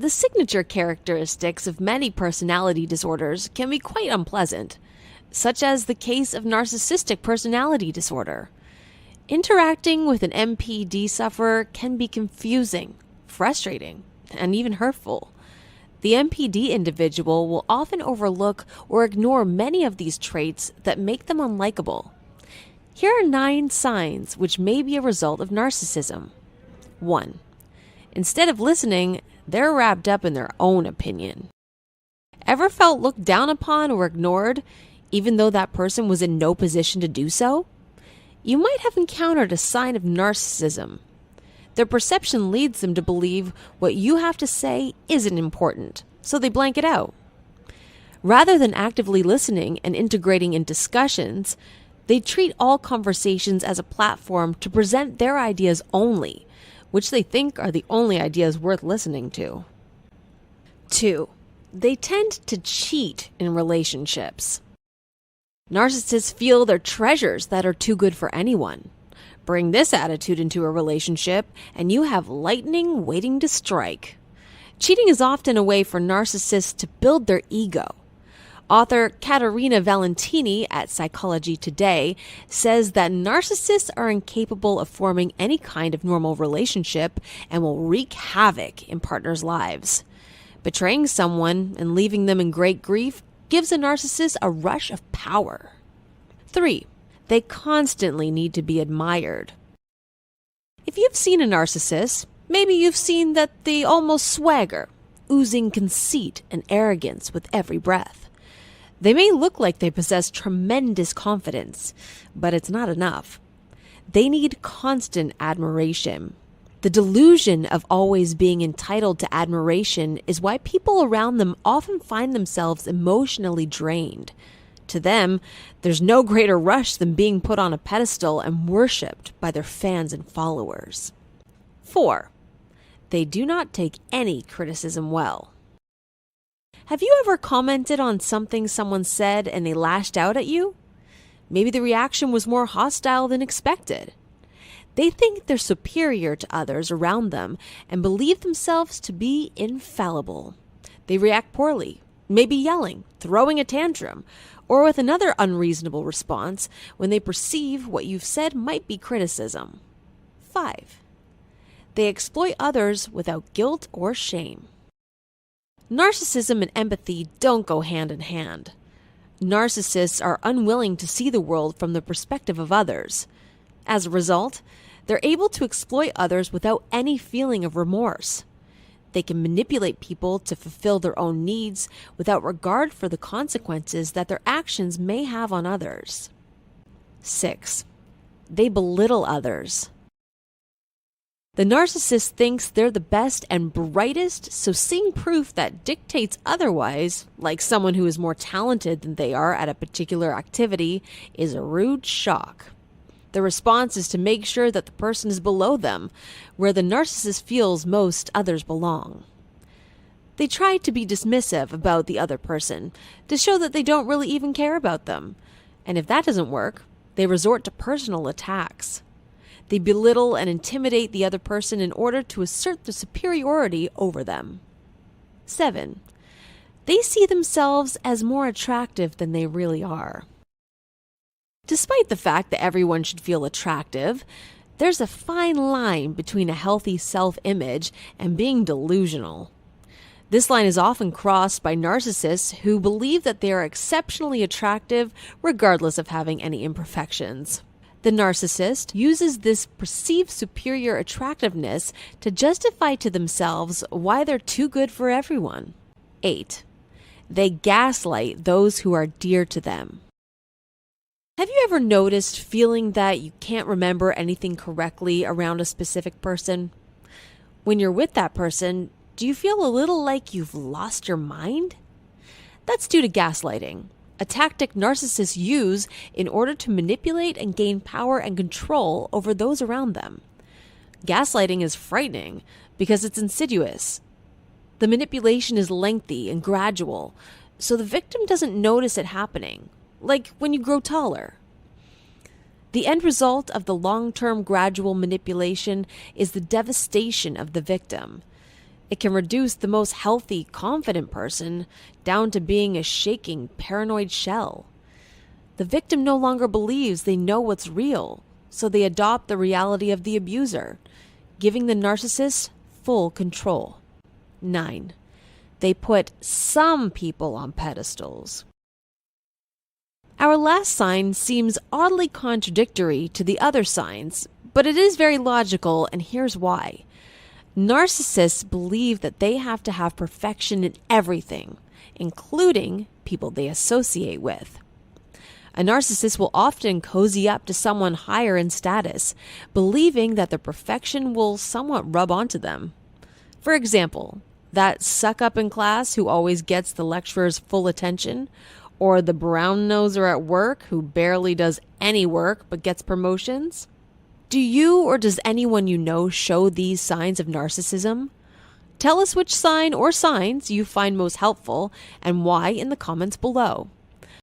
The signature characteristics of many personality disorders can be quite unpleasant, such as the case of narcissistic personality disorder. Interacting with an NPD sufferer can be confusing, frustrating, and even hurtful. The NPD individual will often overlook or ignore many of these traits that make them unlikable. Here are 9 signs which may be a result of narcissism. 1. Instead of listening, they're wrapped up in their own opinion. Ever felt looked down upon or ignored, even though that person was in no position to do so? You might have encountered a sign of narcissism. Their perception leads them to believe what you have to say isn't important, so they blank it out. Rather than actively listening and integrating in discussions, they treat all conversations as a platform to present their ideas only, which they think are the only ideas worth listening to. 2. They tend to cheat in relationships. Narcissists feel they're treasures that are too good for anyone. Bring this attitude into a relationship, and you have lightning waiting to strike. Cheating is often a way for narcissists to build their ego. Author Caterina Valentini at Psychology Today says that narcissists are incapable of forming any kind of normal relationship and will wreak havoc in partners' lives. Betraying someone and leaving them in great grief gives a narcissist a rush of power. 3. They constantly need to be admired. If you've seen a narcissist, maybe you've seen that they almost swagger, oozing conceit and arrogance with every breath. They may look like they possess tremendous confidence, but it's not enough. They need constant admiration. The delusion of always being entitled to admiration is why people around them often find themselves emotionally drained. To them, there's no greater rush than being put on a pedestal and worshipped by their fans and followers. 4. They do not take any criticism well. Have you ever commented on something someone said and they lashed out at you? Maybe the reaction was more hostile than expected. They think they're superior to others around them and believe themselves to be infallible. They react poorly, maybe yelling, throwing a tantrum, or with another unreasonable response when they perceive what you've said might be criticism. 5. They exploit others without guilt or shame. Narcissism and empathy don't go hand in hand. Narcissists are unwilling to see the world from the perspective of others. As a result, they're able to exploit others without any feeling of remorse. They can manipulate people to fulfill their own needs without regard for the consequences that their actions may have on others. 6. They belittle others. The narcissist thinks they're the best and brightest, so seeing proof that dictates otherwise, like someone who is more talented than they are at a particular activity, is a rude shock. The response is to make sure that the person is below them, where the narcissist feels most others belong. They try to be dismissive about the other person, to show that they don't really even care about them. And if that doesn't work, they resort to personal attacks. They belittle and intimidate the other person in order to assert their superiority over them. 7. They see themselves as more attractive than they really are. Despite the fact that everyone should feel attractive, there's a fine line between a healthy self-image and being delusional. This line is often crossed by narcissists who believe that they are exceptionally attractive regardless of having any imperfections. The narcissist uses this perceived superior attractiveness to justify to themselves why they're too good for everyone. 8. They gaslight those who are dear to them. Have you ever noticed feeling that you can't remember anything correctly around a specific person? When you're with that person, do you feel a little like you've lost your mind? That's due to gaslighting, a tactic narcissists use in order to manipulate and gain power and control over those around them. Gaslighting is frightening because it's insidious. The manipulation is lengthy and gradual, so the victim doesn't notice it happening, like when you grow taller. The end result of the long-term gradual manipulation is the devastation of the victim. It can reduce the most healthy, confident person down to being a shaking, paranoid shell. The victim no longer believes they know what's real, so they adopt the reality of the abuser, giving the narcissist full control. 9. They put some people on pedestals. Our last sign seems oddly contradictory to the other signs, but it is very logical, and here's why. Narcissists believe that they have to have perfection in everything, including people they associate with. A narcissist will often cozy up to someone higher in status, believing that their perfection will somewhat rub onto them. For example, that suck-up in class who always gets the lecturer's full attention, or the brown-noser at work who barely does any work but gets promotions? Do you or does anyone you know show these signs of narcissism? Tell us which sign or signs you find most helpful and why in the comments below.